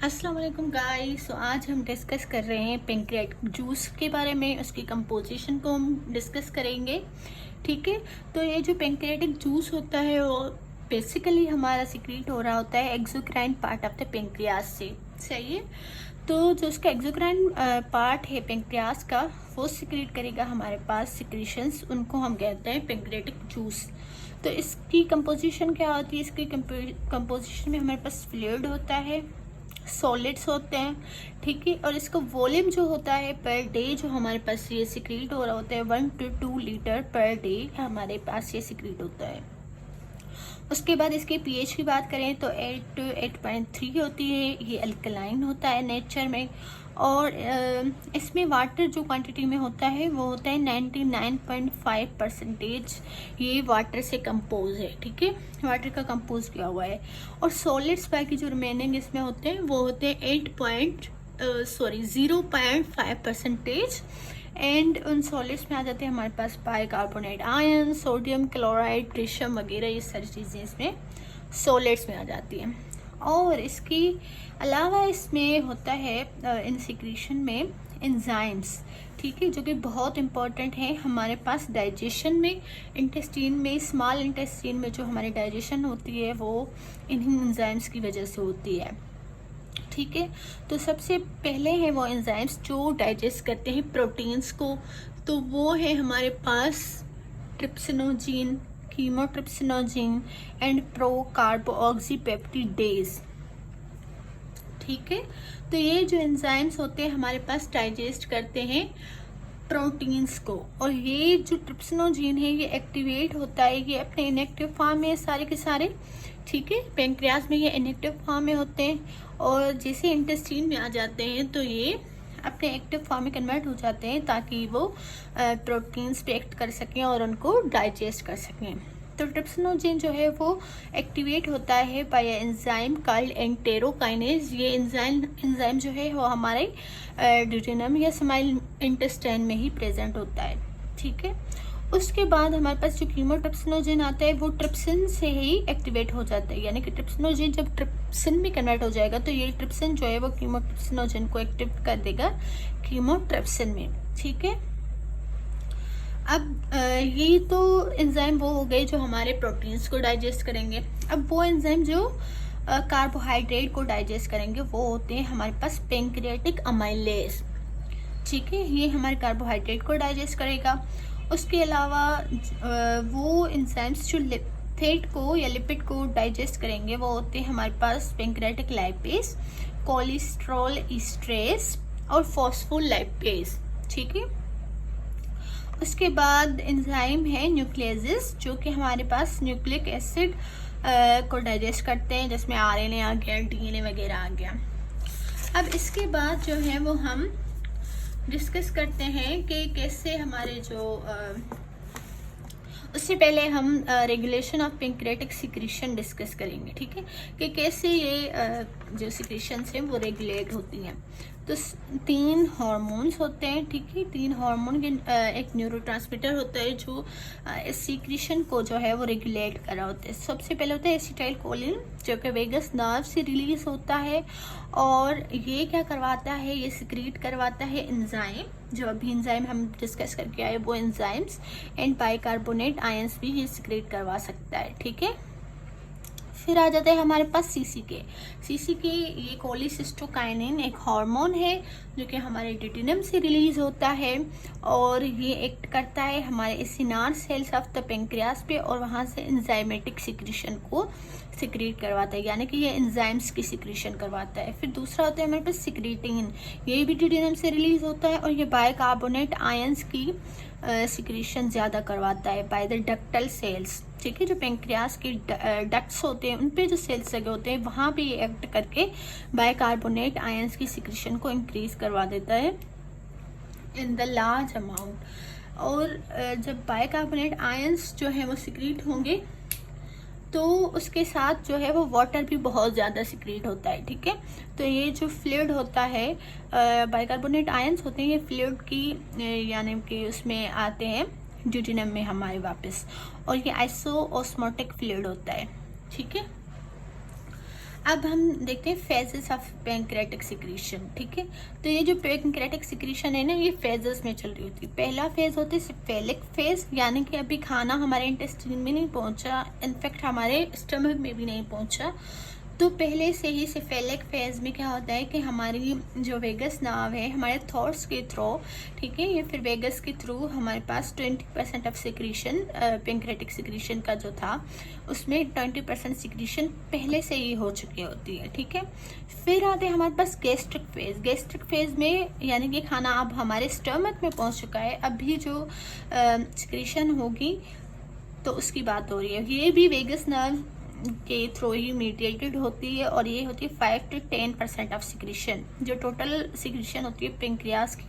अस्सलाम वालेकुम गाइस। तो आज हम डिस्कस कर रहे हैं पेंक्रियाटिक जूस के बारे में। उसकी कंपोजिशन को हम डिस्कस करेंगे। ठीक है, तो ये जो पेंक्रियाटिक जूस होता है वो बेसिकली हमारा सिक्रीट हो रहा होता है exocrine part of the pancreas से। सही है, तो जो उसका एक्सोक्राइन पार्ट है पेंक्रियास का, वो सिक्रीट करेगा हमारे पास सिक्रीशंस, उनको हम कहते हैं पेंक्रियाटिक जूस। तो इसकी कंपोजिशन क्या होती है? इसकी कंपोजिशन में हमारे पास फ्लूइड होता है, सॉलिड्स होते हैं, ठीक है, और इसका वॉल्यूम जो होता है पर डे जो हमारे पास ये सिक्रीट हो रहा होता है 1 to 2 लीटर पर डे हमारे पास ये सिक्रीट होता है। उसके बाद इसके पीएच की बात करें तो 8 to 8.3 होती है। ये अल्कलाइन होता है नेचर में, और इसमें वाटर जो क्वांटिटी में होता है वो होता है 99.5%। ये वाटर से कंपोज है, ठीक है, वाटर का कंपोज किया हुआ है। और सॉलिड्स बाकी जो रिमेनिंग इसमें होते हैं वो होते हैं 0.5%। एंड उन सॉलिड्स में आ जाते हैं हमारे पास bicarbonate ion, sodium chloride, potassium वगैरह, ये सारी चीज़ें इसमें सॉलिड्स में आ जाती हैं। और इसकी अलावा इसमें होता है इन सिक्रीशन में एंजाइम्स, ठीक है, जो कि बहुत इम्पॉर्टेंट है हमारे पास डाइजेशन में। इंटेस्टीन में, स्मॉल इंटेस्टीन में जो हमारी डाइजेशन होती है वो इन्हीं एंजाइम्स की वजह से होती है, ठीक है। तो सबसे पहले है वो एंजाइम्स जो डाइजेस्ट करते हैं प्रोटीन्स को, तो वो है हमारे पास ट्रिप्सिनोजीन, कीमोट्रिप्सिनोजीन एंड प्रोकार्बोक्सीपेप्टिडेज, ठीक है। तो ये जो एंजाइम्स होते हैं हमारे पास डाइजेस्ट करते हैं प्रोटीन्स को, और ये जो ट्रिप्सिनोजीन है ये एक्टिवेट होता है, ये अपने इनएक्टिव फॉर्म में सारे के सारे, ठीक है, पेंक्रियाज में ये इनएक्टिव फॉर्म में होते हैं, और जैसे इंटेस्टाइन में आ जाते हैं तो ये अपने एक्टिव फॉर्म में कन्वर्ट हो जाते हैं ताकि वो प्रोटीन्स पे एक्ट कर सकें और उनको डाइजेस्ट कर सकें। तो ट्रिप्सिनोजीन जो है वो एक्टिवेट होता है बाय एंजाइम कॉल्ड एंटेरोकाइनेज। ये एंजाइम जो है वो हमारे ड्यूटेनम या स्मॉल इंटेस्टाइन में ही प्रेजेंट होता है, ठीक है। उसके बाद हमारे पास जो कीमोट्रिप्सिनोजेन आता है वो ट्रिप्सिन से ही एक्टिवेट हो जाता है, यानी कि ट्रिप्सिनोजेन जब ट्रिप्सिन में कन्वर्ट हो जाएगा तो ये ट्रिप्सिन जो है वो कीमोट्रिप्सिनोजेन को एक्टिव कर देगा कीमोट्रिप्सिन में, ठीक है। अब ये तो एंजाइम वो हो गए जो हमारे प्रोटीन्स को डाइजेस्ट करेंगे। अब वो एंजाइम जो कार्बोहाइड्रेट को डाइजेस्ट करेंगे वो होते हैं हमारे पास पेंक्रियाटिक अमाइलेज, ठीक है, ये हमारे कार्बोहाइड्रेट को डाइजेस्ट करेगा। उसके अलावा वो एंजाइम्स जो फैट को या लिपिड को डाइजेस्ट करेंगे वो होते हैं हमारे पास पेंक्रियाटिक लाइपेज, कोलेस्ट्रॉल ईस्ट्रेस और फॉस्फोलाइपेज, ठीक है। उसके बाद एंजाइम है न्यूक्लियसेस, जो कि हमारे पास न्यूक्लिक एसिड को डाइजेस्ट करते हैं, जिसमें आरएनए आ गया, डीएनए वगैरह आ गया। अब इसके बाद जो है वो हम डिस्कस करते हैं कि कैसे हमारे जो उससे पहले हम regulation of pancreatic secretion discuss करेंगे, ठीक है, कि कैसे ये जो सिक्रीशंस हैं वो रेगुलेट होती हैं। तो 3 हार्मोन्स होते हैं, ठीक है, 3 हार्मोन के एक न्यूरोट्रांसमीटर होता है जो इस सिक्रीशन को जो है वो रेगुलेट कर रहा होता है। सबसे पहले होता है एसिटाइल कोलिन, जो कि वेगस नर्व से रिलीज होता है, और ये क्या करवाता है, ये सिक्रीट करवाता है एंजाइम, जो अभी एंजाइम हम डिस्कस करके आए वो एंजाइम्स, एंड बाइकार्बोनेट आयंस भी ये सिक्रीट करवा सकता है, ठीक है। फिर आ जाता है हमारे पास सीसीके, ये कोलिसिस्टोकाइनिन एक हार्मोन है जो कि हमारे ड्यूटेनम से रिलीज होता है, और ये एक्ट करता है हमारे acinar cells of the pancreas पे, और वहाँ से एंजाइमेटिक सिक्रीशन को सिक्रीट करवाता है, यानी कि ये एंजाइम्स की सिक्रीशन करवाता है। फिर दूसरा होता है हमारे पास सिक्रीटिन, ये भी ड्यूटेनम से रिलीज होता है, और ये बाइकार्बोनेट आयंस की सिक्रीशन ज़्यादा करवाता है बाय द डक्टल सेल्स, ठीक है, जो पेंक्रियास के डक्ट्स होते हैं उन पे जो सेल्स लगे होते हैं वहाँ पे ये एक्ट करके बाइकार्बोनेट आयंस की सिक्रीशन को इंक्रीज करवा देता है इन द लार्ज अमाउंट। और जब बाइकार्बोनेट आयंस जो है वो सिक्रीट होंगे तो उसके साथ जो है वो वाटर भी बहुत ज़्यादा सिक्रीट होता है, ठीक है। तो ये जो फ्लूइड होता है, बाइकार्बोनेट आयंस होते हैं, ये फ्लूइड की यानी कि उसमें आते हैं ड्यूटेनम में हमारे वापस, और ये आइसोऑस्मोटिक फ्लूइड होता है, ठीक है। अब हम देखते हैं फेजेस ऑफ पैंक्रेटिक सिक्रीशन। ठीक है, तो ये जो पैंक्रेटिक सिक्रीशन है ना, ये फेजेस में चल रही होती है। पहला फेज होता है सिफेलिक फेज, यानी कि अभी खाना हमारे इंटेस्टाइन में नहीं पहुंचा, इनफैक्ट हमारे स्टमक में भी नहीं पहुंचा। तो पहले से ही सिफेलिक फेज में क्या होता है कि हमारी जो वेगस नर्व है हमारे थॉट्स के थ्रू, ठीक है, ये फिर वेगस के थ्रू हमारे पास 20% ऑफ सिक्रीशन, पैंक्रेटिक सिक्रीशन का जो था उसमें 20% सिक्रीशन पहले से ही हो चुकी होती है। ठीक है, फिर आते हैं हमारे पास गैस्ट्रिक फेज। गैस्ट्रिक फेज में यानी कि खाना अब हमारे स्टमक में पहुंच चुका है, अभी जो सिक्रीशन होगी तो उसकी बात हो रही है। ये भी वेगस नर्व के थ्रू ही मीडिएटेड होती है और ये होती है 5 to 10% ऑफ सिक्रीशन। जो टोटल सिक्रीशन होती है पेंक्रियास की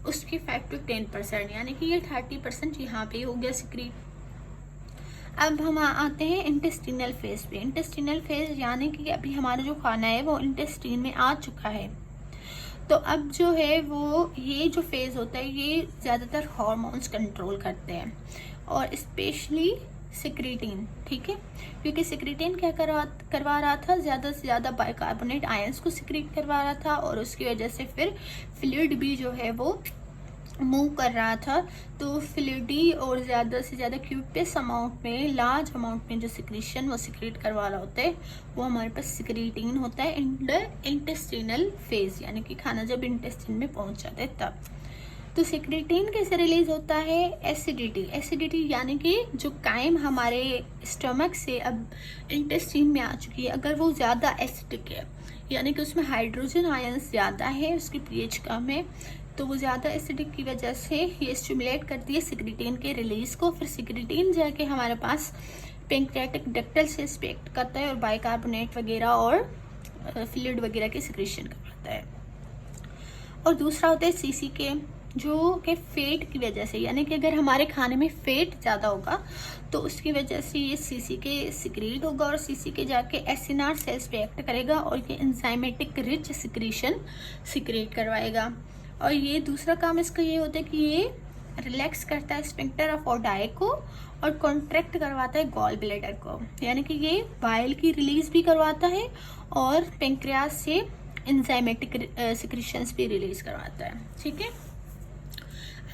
उसकी 5 to 10%, यानी कि ये 30% यहाँ पे हो गया सिक्रीट। अब हम आते हैं इंटेस्टिनल फेज पे। इंटेस्टिनल फेज यानी कि अभी हमारा जो खाना है वो इंटेस्टाइन में आ चुका है। तो अब जो है वो ये जो फेज होता है ये ज़्यादातर हार्मोन्स कंट्रोल करते हैं और स्पेशली सिक्रीटिन। ठीक है, क्योंकि सिक्रीटिन क्या करवा रहा था, ज़्यादा से ज़्यादा बाइकार्बोनेट आयंस को सिक्रीट करवा रहा था और उसकी वजह से फिर फ्लूइड भी जो है वो मूव कर रहा था। तो फ्लूइडी और ज़्यादा से ज़्यादा क्यूपियस अमाउंट में, लार्ज अमाउंट में जो सिक्रीशन वो सिक्रीट करवा रहा होता है वो हमारे पास सिक्रीटिन होता है इन द इंटेस्टिनल फेज, यानी कि खाना जब इंटेस्टिन में पहुंच जाता है तब। तो सिक्रीटिन कैसे रिलीज होता है? एसिडिटी। एसिडिटी यानी कि जो काइम हमारे स्टमक से अब इंटेस्टाइन में आ चुकी है, अगर वो ज़्यादा एसिडिक है यानी कि उसमें हाइड्रोजन आयंस ज़्यादा है, उसकी पीएच कम है, तो वो ज़्यादा एसिडिक की वजह से ये स्टिमुलेट करती है सिक्रीटिन के रिलीज को। फिर सिक्रीटिन जाके हमारे पास पैंक्रियाटिक डक्टल से एक्ट करता है और बाइकार्बोनेट वगैरह और फ्लूइड वगैरह की सिक्रीशन करवाता है। और दूसरा होता है सीसीके, जो कि फैट की वजह से, यानी कि अगर हमारे खाने में फैट ज़्यादा होगा तो उसकी वजह से ये सीसीके सिक्रीट होगा और सीसीके जाके एसिनार सेल्स पे एक्ट करेगा और ये एंजाइमेटिक रिच सिक्रीशन सिक्रेट करवाएगा। और ये दूसरा काम इसका ये होता है कि ये रिलैक्स करता है स्फिंक्टर ऑफ ओडाई को और कॉन्ट्रैक्ट करवाता है गॉल ब्लैडर को, यानी कि ये बाइल की रिलीज भी करवाता है और पेंक्रियास से एंजाइमेटिक सिक्रीशंस भी रिलीज करवाता है। ठीक है,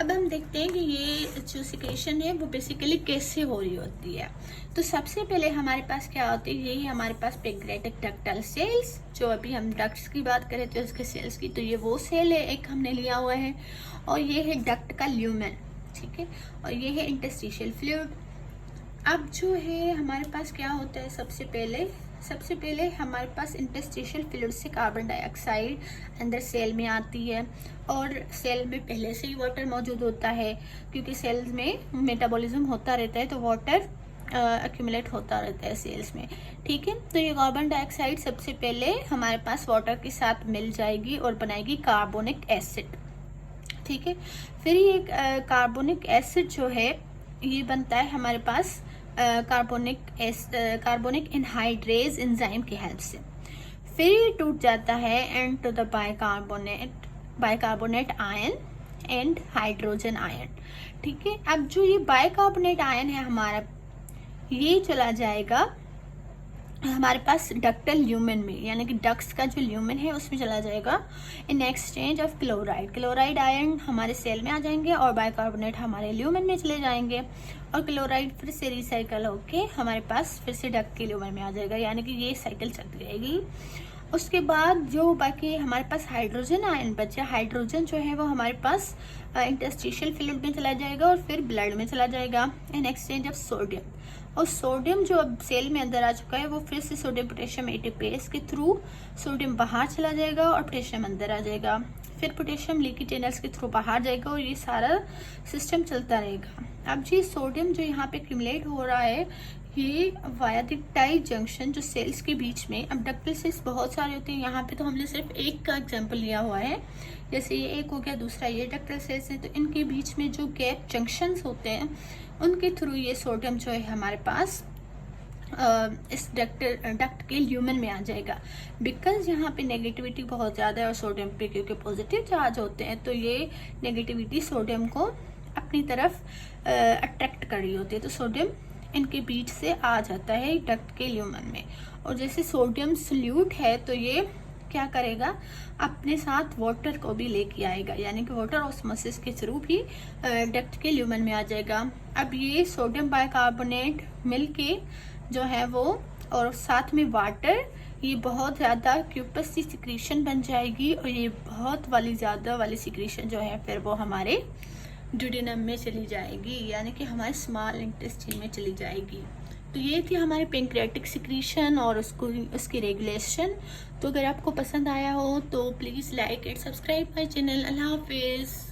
अब हम देखते हैं कि ये जो सिक्रेशन है वो बेसिकली कैसे हो रही होती है। तो सबसे पहले हमारे पास क्या होती है, यही हमारे पास पैंक्रियाटिक डक्टल सेल्स, जो अभी हम डक्ट्स की बात करें तो उसके सेल्स की, तो ये वो सेल है एक हमने लिया हुआ है और ये है डक्ट का ल्यूमेन। ठीक है, और ये है इंटरस्टिशियल फ्लूइड। अब जो है हमारे पास क्या होता है, सबसे पहले हमारे पास इंटरस्टिशियल फ्लूइड से कार्बन डाइऑक्साइड अंदर सेल में आती है और सेल में पहले से ही वाटर मौजूद होता है, क्योंकि सेल्स में मेटाबॉलिज्म होता रहता है तो वाटर एक्यूमुलेट होता रहता है सेल्स में। ठीक है, तो ये कार्बन डाइऑक्साइड सबसे पहले हमारे पास वाटर के साथ मिल जाएगी और बनाएगी कार्बोनिक एसिड। ठीक है, फिर ये कार्बोनिक एसिड जो है ये बनता है हमारे पास कार्बोनिक एनहाइड्रेज एंजाइम की हेल्प से। फिर ये टूट जाता है and to the bicarbonate ion and hydrogen ion. ठीक है, अब जो ये बाइकार्बोनेट आयन है हमारा, ये चला जाएगा हमारे पास डक्टल ल्यूमेन में, यानी कि डक्ट्स का जो ल्यूमेन है उसमें चला जाएगा in exchange of chloride ion हमारे सेल में आ जाएंगे और बाइकार्बोनेट हमारे ल्यूमेन में चले जाएंगे और क्लोराइड फिर से रिसाइकल होके हमारे पास फिर से डक्ट के ल्यूमेन में आ जाएगा, यानी कि ये साइकिल चलती रहेगी। उसके बाद जो बाकी हमारे पास हाइड्रोजन आयन बचा, हाइड्रोजन जो है वो हमारे पास इंटरस्टिशियल फ्लूइड में चला जाएगा और फिर ब्लड में चला जाएगा इन एक्सचेंज ऑफ सोडियम। और सोडियम जो अब सेल में अंदर आ चुका है वो फिर से सोडियम पोटेशियम एटीपेज के थ्रू सोडियम बाहर चला जाएगा और पोटेशियम अंदर आ जाएगा, फिर पोटेशियम लीकी चैनल्स के थ्रू बाहर जाएगा और ये सारा सिस्टम चलता रहेगा। अब जी सोडियम जो यहाँ पे एक्यूमुलेट हो रहा है ये वाया द टाई जंक्शन जो सेल्स के बीच में, अब डक्टल सेल्स बहुत सारे होते हैं, यहाँ पे तो हमने सिर्फ एक का एग्जांपल लिया हुआ है, जैसे ये एक हो गया, दूसरा ये डक्टल सेल्स है, तो इनके बीच में जो गैप जंक्शंस होते हैं उनके थ्रू ये सोडियम जो है हमारे पास इस डक्ट के ल्यूमेन में आ जाएगा। बिकॉज यहाँ पे नेगेटिविटी बहुत ज़्यादा है और सोडियम पे क्योंकि पॉजिटिव चार्ज होते हैं तो ये नेगेटिविटी सोडियम को अपनी तरफ अट्रैक्ट कर रही होती है, तो सोडियम इनके बीच से आ जाता है डक्ट के ल्यूमन में। और जैसे सोडियम सल्यूट है तो ये क्या करेगा, अपने साथ वाटर को भी लेके आएगा, यानी कि वाटर ऑस्मोसिस के थ्रू भी डक्ट के ल्यूमन में आ जाएगा। अब ये सोडियम बाइकार्बोनेट मिलके जो है वो और साथ में वाटर, ये बहुत ज़्यादा क्यूपस की सिक्रीशन बन जाएगी और ये बहुत ज़्यादा वाली सिक्रीशन जो है फिर वो हमारे ड्यूडेनम में चली जाएगी, यानी कि हमारे स्मॉल इंटेस्टाइन में चली जाएगी। तो ये थी हमारे पेंक्रियाटिक सिक्रीशन और उसकी रेगुलेशन। तो अगर आपको पसंद आया हो तो please like and subscribe my channel. अल्लाह हाफिज़।